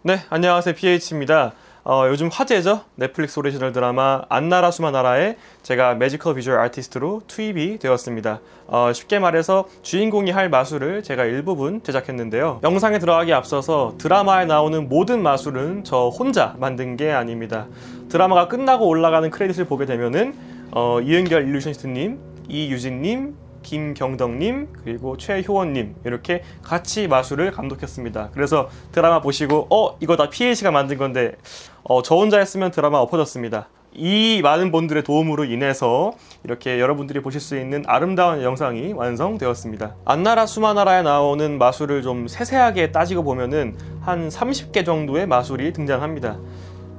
네, 안녕하세요. PH입니다. 요즘 화제죠? 넷플릭스 오리지널 드라마 안나라 수마나라에 제가 매지컬 비주얼 아티스트로 투입이 되었습니다. 쉽게 말해서 주인공이 할 마술을 제가 일부분 제작했는데요. 영상에 들어가기 앞서서 드라마에 나오는 모든 마술은 저 혼자 만든 게 아닙니다. 드라마가 끝나고 올라가는 크레딧을 보게 되면은 이은결 일루셔니스트님, 이유진님, 김경덕님, 그리고 최효원님 이렇게 같이 마술을 감독했습니다. 그래서 드라마 보시고 이거 다 PH가 만든 건데 저 혼자 했으면 드라마 엎어졌습니다. 이 많은 분들의 도움으로 인해서 이렇게 여러분들이 보실 수 있는 아름다운 영상이 완성되었습니다. 안나라 수마나라에 나오는 마술을 좀 세세하게 따지고 보면은 한 30개 정도의 마술이 등장합니다.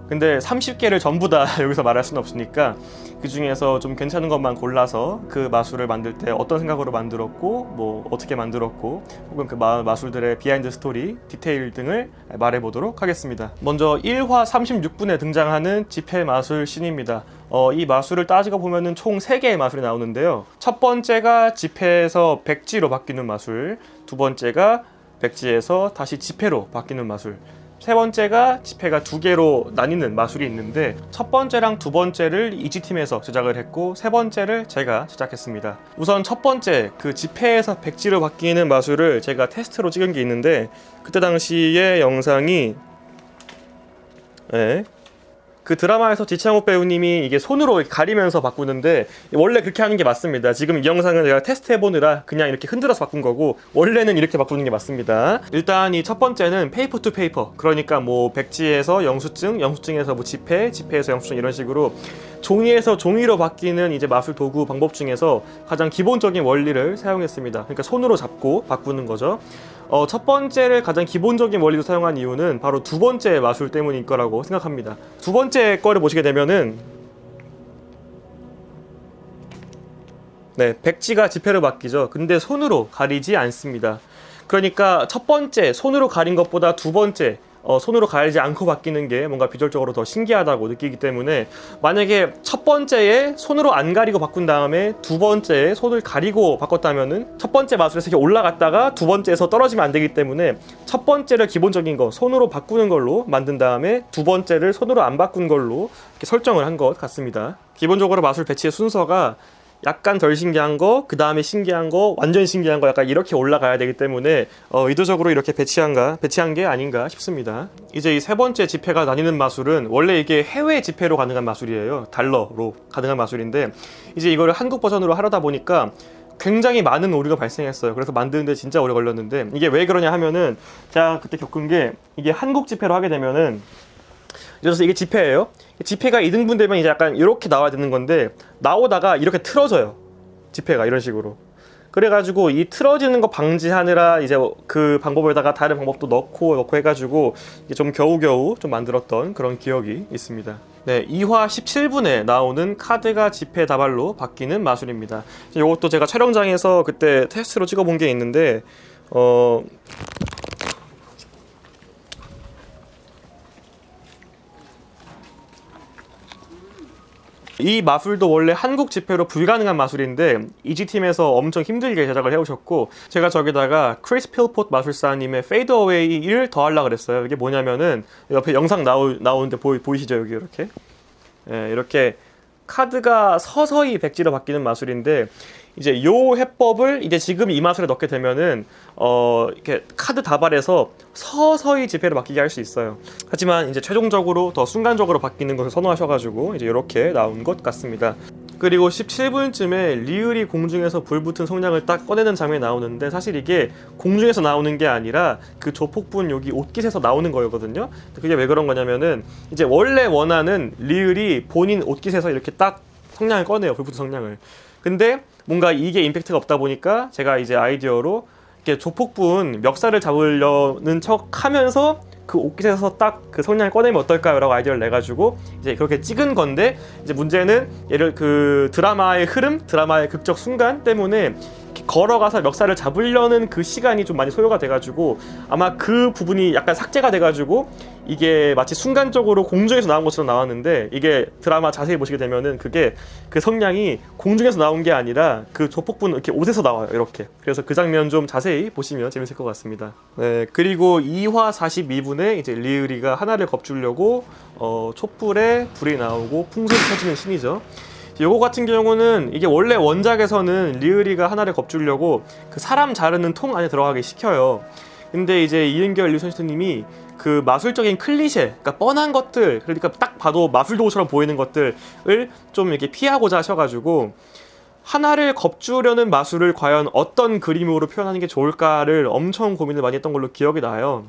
근데 30개를 전부 다 여기서 말할 수는 없으니까 그 중에서 좀 괜찮은 것만 골라서 그 마술을 만들 때 어떤 생각으로 만들었고 뭐 어떻게 만들었고 혹은 그 마술들의 비하인드 스토리, 디테일 등을 말해보도록 하겠습니다. 먼저 1화 36분에 등장하는 지폐 마술 씬입니다. 이 마술을 따지고 보면은 총 3개의 마술이 나오는데요. 첫 번째가 지폐에서 백지로 바뀌는 마술, 두 번째가 백지에서 다시 지폐로 바뀌는 마술, 세 번째가 지폐가 2개로 나뉘는 마술이 있는데 첫 번째랑 두 번째를 이지팀에서 제작을 했고 세 번째를 제가 제작했습니다. 우선 첫 번째 그 지폐에서 백지로 바뀌는 마술을 제가 테스트로 찍은 게 있는데 그때 당시의 영상이 그 드라마에서 지창욱 배우님이 이게 손으로 가리면서 바꾸는데 원래 그렇게 하는 게 맞습니다. 지금 이 영상은 제가 테스트 해보느라 그냥 이렇게 흔들어서 바꾼 거고 원래는 이렇게 바꾸는 게 맞습니다. 일단 이 첫 번째는 페이퍼 투 페이퍼, 그러니까 뭐 백지에서 영수증, 영수증에서 뭐 지폐, 지폐에서 영수증 이런 식으로 종이에서 종이로 바뀌는 이제 마술 도구 방법 중에서 가장 기본적인 원리를 사용했습니다. 그러니까 손으로 잡고 바꾸는 거죠. 첫 번째를 가장 기본적인 원리로 사용한 이유는 바로 두 번째 마술 때문일 거라고 생각합니다. 두 번째 거를 보시게 되면은 백지가 지폐로 바뀌죠. 근데 손으로 가리지 않습니다. 그러니까 첫 번째 손으로 가린 것보다 두 번째 손으로 가리지 않고 바뀌는 게 뭔가 비주얼적으로 더 신기하다고 느끼기 때문에, 만약에 첫 번째에 손으로 안 가리고 바꾼 다음에 두 번째에 손을 가리고 바꿨다면은 첫 번째 마술에서 이렇게 올라갔다가 두 번째에서 떨어지면 안 되기 때문에 첫 번째를 기본적인 거 손으로 바꾸는 걸로 만든 다음에 두 번째를 손으로 안 바꾼 걸로 이렇게 설정을 한 것 같습니다. 기본적으로 마술 배치의 순서가 약간 덜 신기한 거, 그 다음에 신기한 거, 완전 신기한 거 약간 이렇게 올라가야 되기 때문에 의도적으로 이렇게 배치한 게 아닌가 싶습니다. 이제 이 세 번째 지폐가 나뉘는 마술은 원래 이게 해외 지폐로 가능한 마술이에요. 달러로 가능한 마술인데 이제 이거를 한국 버전으로 하려다 보니까 굉장히 많은 오류가 발생했어요. 그래서 만드는데 진짜 오래 걸렸는데 이게 왜 그러냐 하면은 제가 그때 겪은 게, 이게 한국 지폐로 하게 되면은 그래서 이게 지폐예요. 지폐가 2등분 되면 이제 약간 이렇게 나와야 되는 건데 나오다가 이렇게 틀어져요. 지폐가 이런 식으로. 그래가지고 이 틀어지는 거 방지하느라 이제 그 방법에다가 다른 방법도 넣고 해가지고 이게 좀 겨우겨우 좀 만들었던 그런 기억이 있습니다. 네, 2화 17분에 나오는 카드가 지폐 다발로 바뀌는 마술입니다. 이것도 제가 촬영장에서 그때 테스트로 찍어본 게 있는데 이 마술도 원래 한국 지폐로 불가능한 마술인데 이지팀에서 엄청 힘들게 제작을 해오셨고, 제가 저기다가 크리스 필포트 마술사님의 페이드 어웨이를 더하려고 그랬어요. 이게 뭐냐면은 옆에 영상 나오는데 보이시죠? 여기 이렇게 이렇게 카드가 서서히 백지로 바뀌는 마술인데 이제 요 해법을 이제 지금 이 마술에 넣게 되면은 이렇게 카드 다발에서 서서히 지폐로 바뀌게 할 수 있어요. 하지만 이제 최종적으로 더 순간적으로 바뀌는 것을 선호하셔가지고 이제 이렇게 나온 것 같습니다. 그리고 17분쯤에 리을이 공중에서 불붙은 성냥을 딱 꺼내는 장면이 나오는데 사실 이게 공중에서 나오는 게 아니라 그 조폭분 여기 옷깃에서 나오는 거거든요. 그게 왜 그런 거냐면은 이제 원래 원하는 리을이 본인 옷깃에서 이렇게 딱 성냥을 꺼내요. 불붙은 성냥을. 근데 뭔가 이게 임팩트가 없다 보니까 제가 이제 아이디어로 이렇게 조폭분 멱살을 잡으려는 척 하면서 그 옷깃에서 딱 그 성냥을 꺼내면 어떨까요? 라고 아이디어를 내가지고 이제 그렇게 찍은 건데, 이제 문제는 얘를 그 드라마의 흐름, 드라마의 극적 순간 때문에 걸어가서 멱살을 잡으려는 그 시간이 좀 많이 소요가 돼가지고 아마 그 부분이 약간 삭제가 돼가지고 이게 마치 순간적으로 공중에서 나온 것처럼 나왔는데, 이게 드라마 자세히 보시게 되면은 그게 그 성냥이 공중에서 나온 게 아니라 그 조폭분 이렇게 옷에서 나와요, 이렇게. 그래서 그 장면 좀 자세히 보시면 재밌을 것 같습니다. 네, 그리고 2화 42분에 이제 리으리가 하나를 겁주려고 촛불에 불이 나오고 풍선이 켜지는 신이죠. 요거 같은 경우는 이게 원래 원작에서는 리으리가 하나를 겁주려고 그 사람 자르는 통 안에 들어가게 시켜요. 근데 이제 이은결 류선시트님이 그 마술적인 클리셰, 그러니까 뻔한 것들, 그러니까 딱 봐도 마술 도구처럼 보이는 것들을 좀 이렇게 피하고자 하셔가지고 하나를 겁주려는 마술을 과연 어떤 그림으로 표현하는 게 좋을까를 엄청 고민을 많이 했던 걸로 기억이 나요.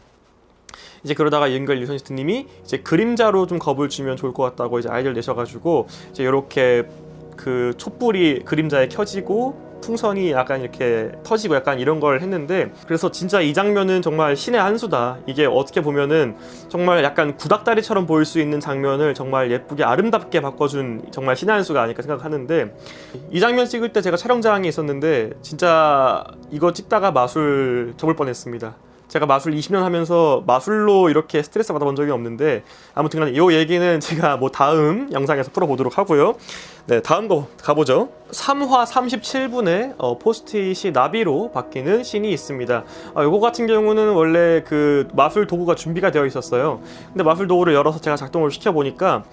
이제 그러다가 이은결 류선시트님이 이제 그림자로 좀 겁을 주면 좋을 것 같다고 이제 아이디어를 내셔가지고 이제 이렇게 그 촛불이 그림자에 켜지고 풍선이 약간 이렇게 터지고 약간 이런 걸 했는데, 그래서 진짜 이 장면은 정말 신의 한 수다. 이게 어떻게 보면은 정말 약간 구닥다리처럼 보일 수 있는 장면을 정말 예쁘게 아름답게 바꿔준 정말 신의 한 수가 아닐까 생각하는데, 이 장면 찍을 때 제가 촬영장에 있었는데 진짜 이거 찍다가 마술 접을 뻔했습니다. 제가 마술 20년 하면서 마술로 이렇게 스트레스 받아본 적이 없는데, 아무튼 간에 이 얘기는 제가 뭐 다음 영상에서 풀어보도록 하고요. 네, 다음 거 가보죠. 3화 37분에 포스트잇이 나비로 바뀌는 씬이 있습니다. 요거 같은 경우는 원래 그 마술 도구가 준비가 되어 있었어요. 근데 마술 도구를 열어서 제가 작동을 시켜보니까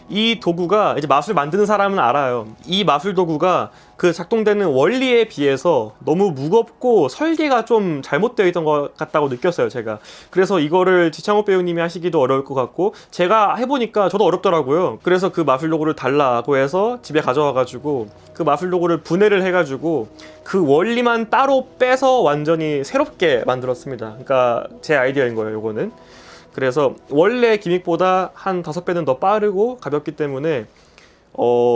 이 도구가 이제 마술 만드는 사람은 알아요. 이 마술 도구가 그 작동되는 원리에 비해서 너무 무겁고 설계가 좀 잘못되어 있던 것 같다고 느꼈어요, 제가. 그래서 이거를 지창욱 배우님이 하시기도 어려울 것 같고 제가 해보니까 저도 어렵더라고요. 그래서 그 마술 도구를 달라고 해서 집에 가져와가지고 그 마술 도구를 분해를 해가지고 그 원리만 따로 빼서 완전히 새롭게 만들었습니다. 그러니까 제 아이디어인 거예요, 요거는. 그래서 원래 기믹보다 한 5배는 더 빠르고 가볍기 때문에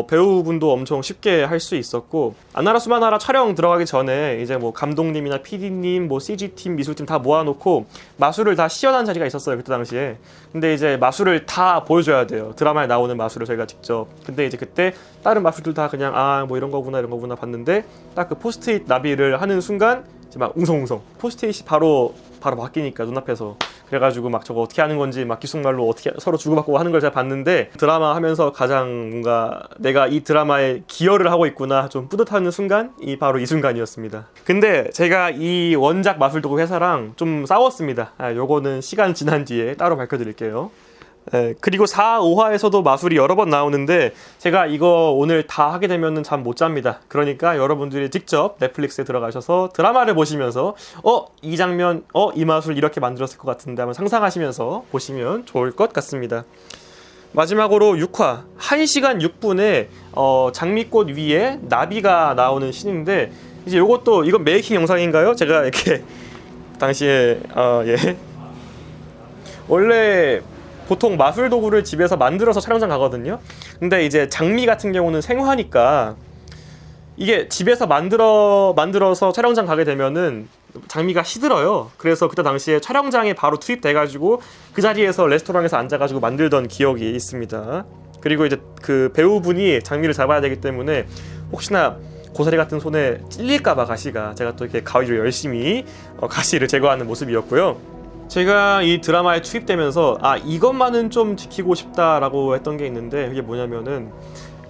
배우분도 엄청 쉽게 할 수 있었고, 안나라 수마나라 촬영 들어가기 전에 이제 뭐 감독님이나 PD님, 뭐 CG팀, 미술팀 다 모아놓고 마술을 다 시연한 자리가 있었어요, 그때 당시에. 근데 이제 마술을 다 보여줘야 돼요, 드라마에 나오는 마술을 저희가 직접. 근데 이제 그때 다른 마술들 다 그냥 뭐 이런 거구나 이런 거구나 봤는데, 딱 그 포스트잇 나비를 하는 순간 이제 막 웅성웅성 포스트잇이 바로 바뀌니까 눈앞에서. 그래가지고 막 저거 어떻게 하는 건지 막 기숙말로 어떻게 서로 주고받고 하는 걸 제가 봤는데, 드라마 하면서 가장 뭔가 내가 이 드라마에 기여를 하고 있구나 좀 뿌듯하는 순간, 바로 이 순간이었습니다. 근데 제가 이 원작 마술도구 회사랑 좀 싸웠습니다. 요거는 시간 지난 뒤에 따로 밝혀드릴게요. 그리고 4, 5화에서도 마술이 여러 번 나오는데 제가 이거 오늘 다 하게 되면 잠 못 잡니다. 그러니까 여러분들이 직접 넷플릭스에 들어가셔서 드라마를 보시면서 이 장면, 이 마술 이렇게 만들었을 것 같은데 한번 상상하시면서 보시면 좋을 것 같습니다. 마지막으로 6화 1시간 6분에 장미꽃 위에 나비가 나오는 씬인데, 이제 요것도 이건 메이킹 영상인가요? 제가 이렇게 당시에 원래 보통 마술 도구를 집에서 만들어서 촬영장 가거든요. 근데 이제 장미 같은 경우는 생화니까 이게 집에서 만들어서 촬영장 가게 되면은 장미가 시들어요. 그래서 그때 당시에 촬영장에 바로 투입돼가지고 그 자리에서 레스토랑에서 앉아가지고 만들던 기억이 있습니다. 그리고 이제 그 배우분이 장미를 잡아야 되기 때문에 혹시나 고사리 같은 손에 찔릴까봐 가시가, 제가 또 이렇게 가위로 열심히 가시를 제거하는 모습이었고요. 제가 이 드라마에 투입되면서 이것만은 좀 지키고 싶다라고 했던 게 있는데, 그게 뭐냐면은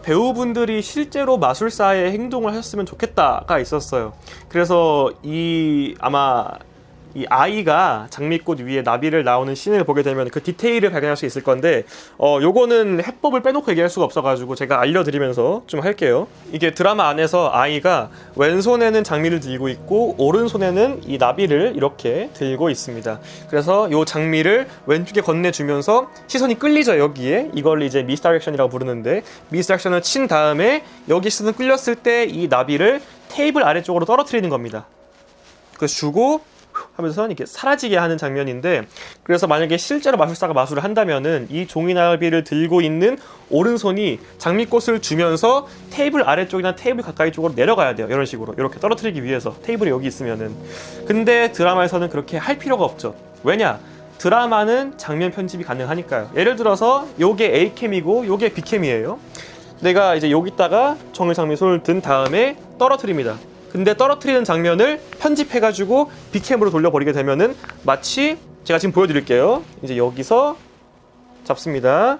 배우분들이 실제로 마술사의 행동을 하셨으면 좋겠다가 있었어요. 그래서 아마 이 아이가 장미꽃 위에 나비를 나오는 씬을 보게 되면 그 디테일을 발견할 수 있을 건데, 요거는 해법을 빼놓고 얘기할 수가 없어가지고 제가 알려드리면서 좀 할게요. 이게 드라마 안에서 아이가 왼손에는 장미를 들고 있고 오른손에는 이 나비를 이렇게 들고 있습니다. 그래서 요 장미를 왼쪽에 건네주면서 시선이 끌리죠, 여기에. 이걸 이제 미스다이렉션이라고 부르는데, 미스다이렉션을 친 다음에 여기 시선 끌렸을 때 이 나비를 테이블 아래쪽으로 떨어뜨리는 겁니다. 그래서 주고 하면서 이렇게 사라지게 하는 장면인데, 그래서 만약에 실제로 마술사가 마술을 한다면은 이 종이나비를 들고 있는 오른손이 장미꽃을 주면서 테이블 아래쪽이나 테이블 가까이 쪽으로 내려가야 돼요. 이런 식으로 이렇게 떨어뜨리기 위해서, 테이블이 여기 있으면은. 근데 드라마에서는 그렇게 할 필요가 없죠. 왜냐? 드라마는 장면 편집이 가능하니까요. 예를 들어서 요게 A캠이고 요게 B캠이에요. 내가 이제 여기다가 정의장미 손을 든 다음에 떨어뜨립니다. 근데 떨어뜨리는 장면을 편집해가지고 빅캠으로 돌려버리게 되면은 마치 제가 지금 보여드릴게요. 이제 여기서 잡습니다.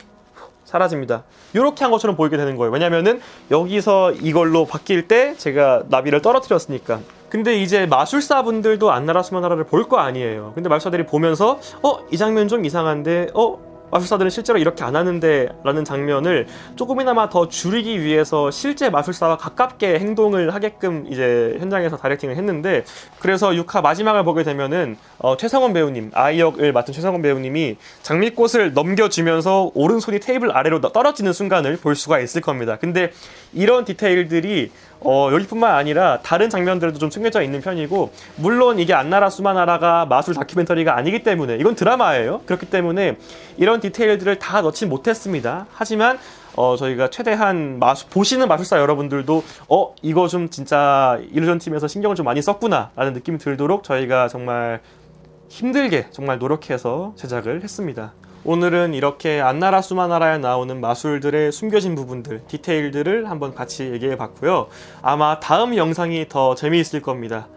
사라집니다. 이렇게 한 것처럼 보이게 되는 거예요. 왜냐면은 여기서 이걸로 바뀔 때 제가 나비를 떨어뜨렸으니까. 근데 이제 마술사분들도 안나라 수마나라를 볼 거 아니에요. 근데 마술사들이 보면서 이 장면 좀 이상한데 마술사들은 실제로 이렇게 안 하는데 라는 장면을 조금이나마 더 줄이기 위해서 실제 마술사와 가깝게 행동을 하게끔 이제 현장에서 다이렉팅을 했는데, 그래서 6화 마지막을 보게 되면은 최성원 배우님, 아이 역을 맡은 최성원 배우님이 장미꽃을 넘겨주면서 오른손이 테이블 아래로 떨어지는 순간을 볼 수가 있을 겁니다. 근데 이런 디테일들이 여기뿐만 아니라 다른 장면들도 좀 숨겨져 있는 편이고, 물론 이게 안나라 수마나라가 마술 다큐멘터리가 아니기 때문에 이건 드라마예요. 그렇기 때문에 이런 디테일들을 다 넣지 못했습니다. 하지만 저희가 최대한 보시는 마술사 여러분들도 이거 좀 진짜 일루전 팀에서 신경을 좀 많이 썼구나 라는 느낌이 들도록 저희가 정말 힘들게 정말 노력해서 제작을 했습니다. 오늘은 이렇게 안나라 수마나라에 나오는 마술들의 숨겨진 부분들, 디테일들을 한번 같이 얘기해 봤고요. 아마 다음 영상이 더 재미있을 겁니다.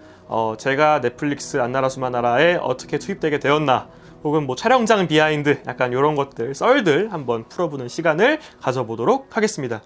제가 넷플릭스 안나라 수마나라에 어떻게 투입되게 되었나, 혹은 뭐 촬영장 비하인드, 약간 이런 것들, 썰들 한번 풀어보는 시간을 가져보도록 하겠습니다.